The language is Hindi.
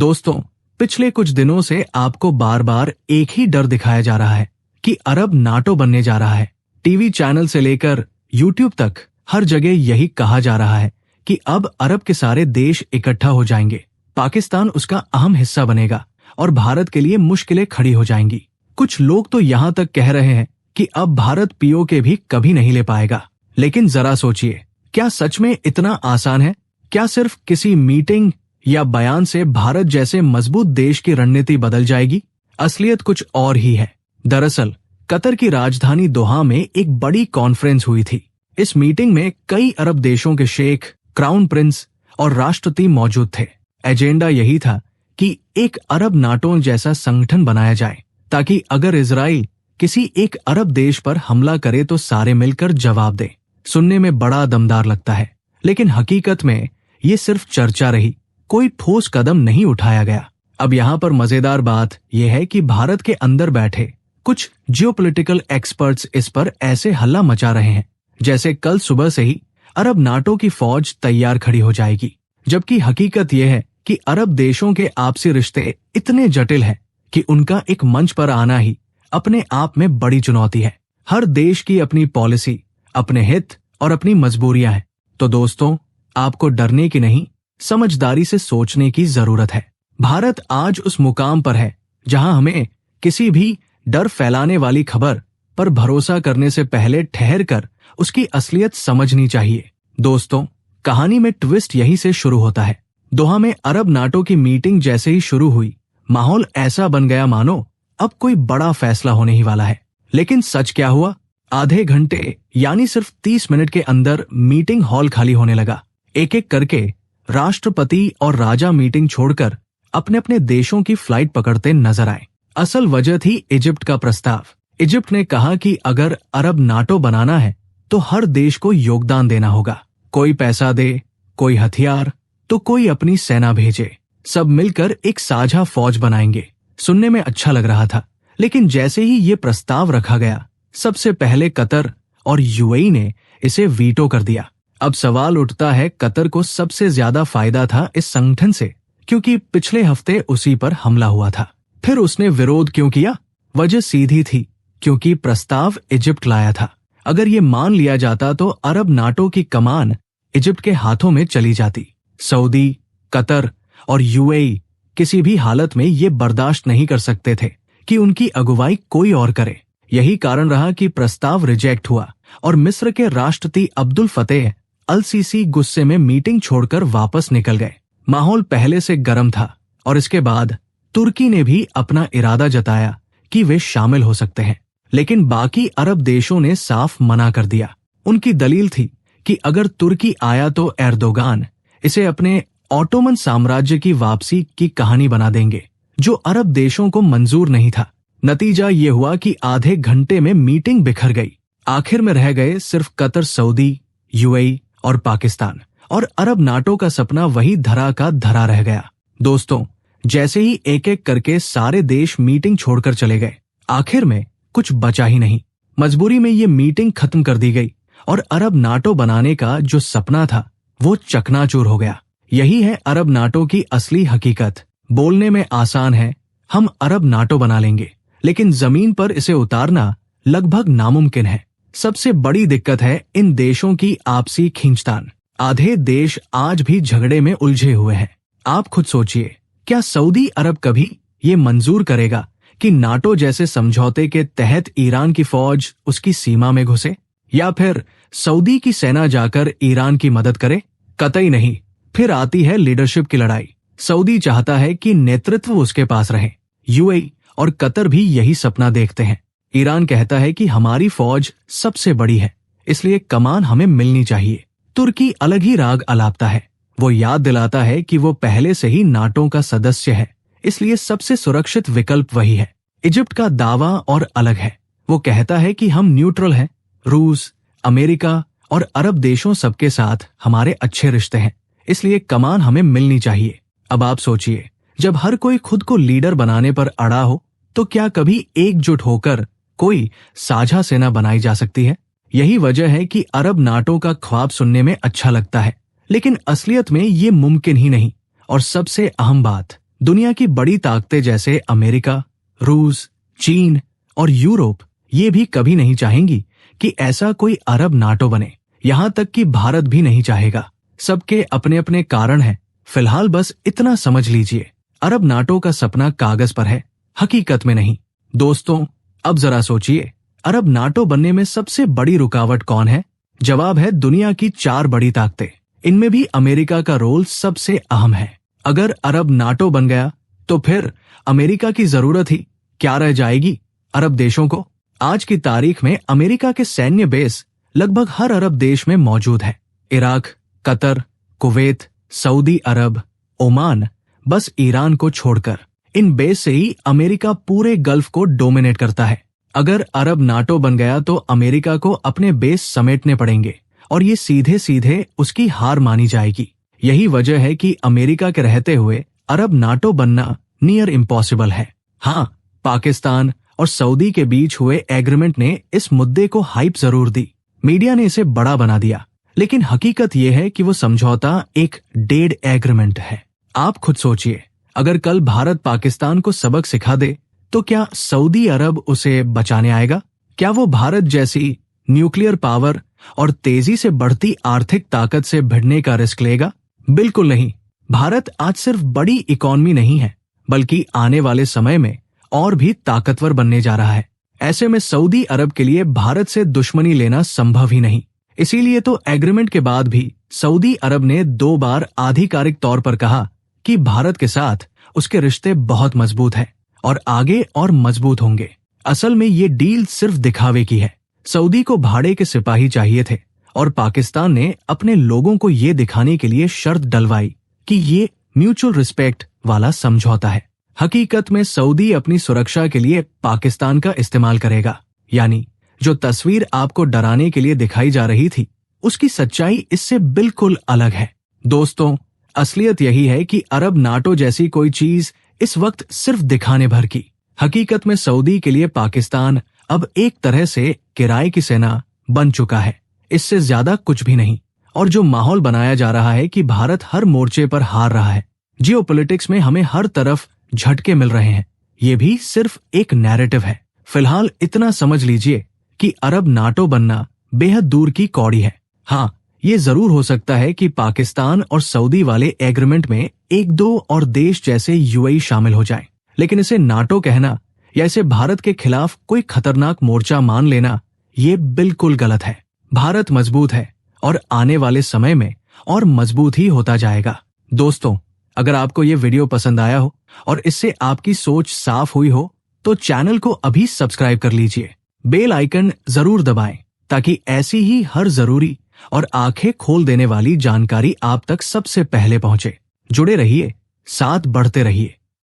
दोस्तों, पिछले कुछ दिनों से आपको बार बार एक ही डर दिखाया जा रहा है कि अरब नाटो बनने जा रहा है। टीवी चैनल से लेकर यूट्यूब तक हर जगह यही कहा जा रहा है कि अब अरब के सारे देश इकट्ठा हो जाएंगे, पाकिस्तान उसका अहम हिस्सा बनेगा और भारत के लिए मुश्किलें खड़ी हो जाएंगी। कुछ लोग तो यहाँ तक कह रहे हैं कि अब भारत पीओके भी कभी नहीं ले पाएगा। लेकिन जरा सोचिए, क्या सच में इतना आसान है? क्या सिर्फ किसी मीटिंग या बयान से भारत जैसे मजबूत देश की रणनीति बदल जाएगी? असलियत कुछ और ही है। दरअसल कतर की राजधानी दोहा में एक बड़ी कॉन्फ्रेंस हुई थी। इस मीटिंग में कई अरब देशों के शेख, क्राउन प्रिंस और राष्ट्रपति मौजूद थे। एजेंडा यही था कि एक अरब नाटो जैसा संगठन बनाया जाए, ताकि अगर इजराइल किसी एक अरब देश पर हमला करे तो सारे मिलकर जवाब दें। सुनने में बड़ा दमदार लगता है, लेकिन हकीकत में ये सिर्फ चर्चा रही, कोई ठोस कदम नहीं उठाया गया। अब यहाँ पर मजेदार बात यह है कि भारत के अंदर बैठे कुछ जियोपॉलिटिकल एक्सपर्ट्स इस पर ऐसे हल्ला मचा रहे हैं जैसे कल सुबह से ही अरब नाटो की फौज तैयार खड़ी हो जाएगी। जबकि हकीकत यह है कि अरब देशों के आपसी रिश्ते इतने जटिल हैं कि उनका एक मंच पर आना ही अपने आप में बड़ी चुनौती है। हर देश की अपनी पॉलिसी, अपने हित और अपनी मजबूरियां हैं। तो दोस्तों, आपको डरने की नहीं, समझदारी से सोचने की जरूरत है। भारत आज उस मुकाम पर है जहां हमें किसी भी डर फैलाने वाली खबर पर भरोसा करने से पहले ठहर कर उसकी असलियत समझनी चाहिए। दोस्तों, कहानी में ट्विस्ट यही से शुरू होता है। दोहा में अरब नाटो की मीटिंग जैसे ही शुरू हुई, माहौल ऐसा बन गया मानो अब कोई बड़ा फैसला होने ही वाला है। लेकिन सच क्या हुआ? आधे घंटे यानी सिर्फ 30 मिनट के अंदर मीटिंग हॉल खाली होने लगा। एक एक करके राष्ट्रपति और राजा मीटिंग छोड़कर अपने अपने देशों की फ्लाइट पकड़ते नजर आए। असल वजह थी इजिप्ट का प्रस्ताव। इजिप्ट ने कहा कि अगर अरब नाटो बनाना है तो हर देश को योगदान देना होगा। कोई पैसा दे, कोई हथियार, तो कोई अपनी सेना भेजे। सब मिलकर एक साझा फौज बनाएंगे। सुनने में अच्छा लग रहा था, लेकिन जैसे ही ये प्रस्ताव रखा गया, सबसे पहले कतर और यूएई ने इसे वीटो कर दिया। अब सवाल उठता है, कतर को सबसे ज्यादा फायदा था इस संगठन से, क्योंकि पिछले हफ्ते उसी पर हमला हुआ था। फिर उसने विरोध क्यों किया? वजह सीधी थी, क्योंकि प्रस्ताव इजिप्ट लाया था। अगर ये मान लिया जाता तो अरब नाटो की कमान इजिप्ट के हाथों में चली जाती। सऊदी, कतर और यूएई किसी भी हालत में ये बर्दाश्त नहीं कर सकते थे कि उनकी अगुवाई कोई और करे। यही कारण रहा कि प्रस्ताव रिजेक्ट हुआ और मिस्र के राष्ट्रपति अब्दुल फतेह अल सीसी गुस्से में मीटिंग छोड़कर वापस निकल गए। माहौल पहले से गर्म था और इसके बाद तुर्की ने भी अपना इरादा जताया कि वे शामिल हो सकते हैं, लेकिन बाकी अरब देशों ने साफ मना कर दिया। उनकी दलील थी कि अगर तुर्की आया तो एर्दोगान इसे अपने ऑटोमन साम्राज्य की वापसी की कहानी बना देंगे, जो अरब देशों को मंजूर नहीं था। नतीजा ये हुआ कि आधे घंटे में मीटिंग बिखर गई। आखिर में रह गए सिर्फ कतर, सऊदी, यूएई और पाकिस्तान, और अरब नाटो का सपना वही धरा का धरा रह गया। दोस्तों, जैसे ही एक एक करके सारे देश मीटिंग छोड़कर चले गए, आखिर में कुछ बचा ही नहीं। मजबूरी में ये मीटिंग खत्म कर दी गई और अरब नाटो बनाने का जो सपना था वो चकनाचूर हो गया। यही है अरब नाटो की असली हकीकत। बोलने में आसान है, हम अरब नाटो बना लेंगे, लेकिन जमीन पर इसे उतारना लगभग नामुमकिन है। सबसे बड़ी दिक्कत है इन देशों की आपसी खींचतान। आधे देश आज भी झगड़े में उलझे हुए हैं। आप खुद सोचिए, क्या सऊदी अरब कभी ये मंजूर करेगा कि नाटो जैसे समझौते के तहत ईरान की फौज उसकी सीमा में घुसे, या फिर सऊदी की सेना जाकर ईरान की मदद करे? कतई नहीं। फिर आती है लीडरशिप की लड़ाई। सऊदी चाहता है कि नेतृत्व उसके पास रहे। यूएई और कतर भी यही सपना देखते हैं। ईरान कहता है कि हमारी फौज सबसे बड़ी है, इसलिए कमान हमें मिलनी चाहिए। तुर्की अलग ही राग अलापता है। वो याद दिलाता है कि वो पहले से ही नाटो का सदस्य है, इसलिए सबसे सुरक्षित विकल्प वही है। इजिप्ट का दावा और अलग है। वो कहता है कि हम न्यूट्रल हैं। रूस, अमेरिका और अरब देशों सबके साथ हमारे अच्छे रिश्ते हैं, इसलिए कमान हमें मिलनी चाहिए। अब आप सोचिए, जब हर कोई खुद को लीडर बनाने पर अड़ा हो, तो क्या कभी एकजुट होकर कोई साझा सेना बनाई जा सकती है? यही वजह है कि अरब नाटो का ख्वाब सुनने में अच्छा लगता है, लेकिन असलियत में ये मुमकिन ही नहीं। और सबसे अहम बात, दुनिया की बड़ी ताकतें जैसे अमेरिका, रूस, चीन और यूरोप ये भी कभी नहीं चाहेंगी कि ऐसा कोई अरब नाटो बने। यहां तक कि भारत भी नहीं चाहेगा। सबके अपने अपने कारण हैं। फिलहाल बस इतना समझ लीजिए, अरब नाटो का सपना कागज पर है, हकीकत में नहीं। दोस्तों, अब जरा सोचिए, अरब नाटो बनने में सबसे बड़ी रुकावट कौन है? जवाब है दुनिया की 4 बड़ी ताकतें। इनमें भी अमेरिका का रोल सबसे अहम है। अगर अरब नाटो बन गया तो फिर अमेरिका की जरूरत ही क्या रह जाएगी अरब देशों को? आज की तारीख में अमेरिका के सैन्य बेस लगभग हर अरब देश में मौजूद है। इराक, कतर, कुवैत, सऊदी अरब, ओमान, बस ईरान को छोड़कर इन बेस से ही अमेरिका पूरे गल्फ को डोमिनेट करता है। अगर अरब नाटो बन गया तो अमेरिका को अपने बेस समेटने पड़ेंगे और ये सीधे सीधे उसकी हार मानी जाएगी। यही वजह है कि अमेरिका के रहते हुए अरब नाटो बनना नियर इम्पॉसिबल है। हाँ, पाकिस्तान और सऊदी के बीच हुए एग्रीमेंट ने इस मुद्दे को हाइप जरूर दी, मीडिया ने इसे बड़ा बना दिया, लेकिन हकीकत यह है कि वो समझौता एक डेड एग्रीमेंट है। आप खुद सोचिए, अगर कल भारत पाकिस्तान को सबक सिखा दे तो क्या सऊदी अरब उसे बचाने आएगा? क्या वो भारत जैसी न्यूक्लियर पावर और तेजी से बढ़ती आर्थिक ताकत से भिड़ने का रिस्क लेगा? बिल्कुल नहीं। भारत आज सिर्फ बड़ी इकॉनमी नहीं है, बल्कि आने वाले समय में और भी ताकतवर बनने जा रहा है। ऐसे में सऊदी अरब के लिए भारत से दुश्मनी लेना संभव ही नहीं। इसीलिए तो एग्रीमेंट के बाद भी सऊदी अरब ने 2 बार आधिकारिक तौर पर कहा कि भारत के साथ उसके रिश्ते बहुत मजबूत हैं और आगे और मजबूत होंगे। असल में ये डील सिर्फ दिखावे की है। सऊदी को भाड़े के सिपाही चाहिए थे और पाकिस्तान ने अपने लोगों को ये दिखाने के लिए शर्त डलवाई कि ये म्यूचुअल रिस्पेक्ट वाला समझौता है। हकीकत में सऊदी अपनी सुरक्षा के लिए पाकिस्तान का इस्तेमाल करेगा। यानी जो तस्वीर आपको डराने के लिए दिखाई जा रही थी, उसकी सच्चाई इससे बिल्कुल अलग है। दोस्तों, असलियत यही है कि अरब नाटो जैसी कोई चीज इस वक्त सिर्फ दिखाने भर की। हकीकत में सऊदी के लिए पाकिस्तान अब एक तरह से किराए की सेना बन चुका है, इससे ज्यादा कुछ भी नहीं। और जो माहौल बनाया जा रहा है कि भारत हर मोर्चे पर हार रहा है, जियोपॉलिटिक्स में हमें हर तरफ झटके मिल रहे हैं, ये भी सिर्फ एक नैरेटिव है। फिलहाल इतना समझ लीजिए कि अरब नाटो बनना बेहद दूर की कौड़ी है। हाँ, ये जरूर हो सकता है कि पाकिस्तान और सऊदी वाले एग्रीमेंट में 1-2 और देश जैसे यूएई शामिल हो जाए, लेकिन इसे नाटो कहना या इसे भारत के खिलाफ कोई खतरनाक मोर्चा मान लेना, ये बिल्कुल गलत है। भारत मजबूत है और आने वाले समय में और मजबूत ही होता जाएगा। दोस्तों, अगर आपको ये वीडियो पसंद आया हो और इससे आपकी सोच साफ हुई हो तो चैनल को अभी सब्सक्राइब कर लीजिए। बेल आइकन जरूर दबाएं ताकि ऐसी ही हर जरूरी और आंखें खोल देने वाली जानकारी आप तक सबसे पहले पहुंचे। जुड़े रहिए, साथ बढ़ते रहिए।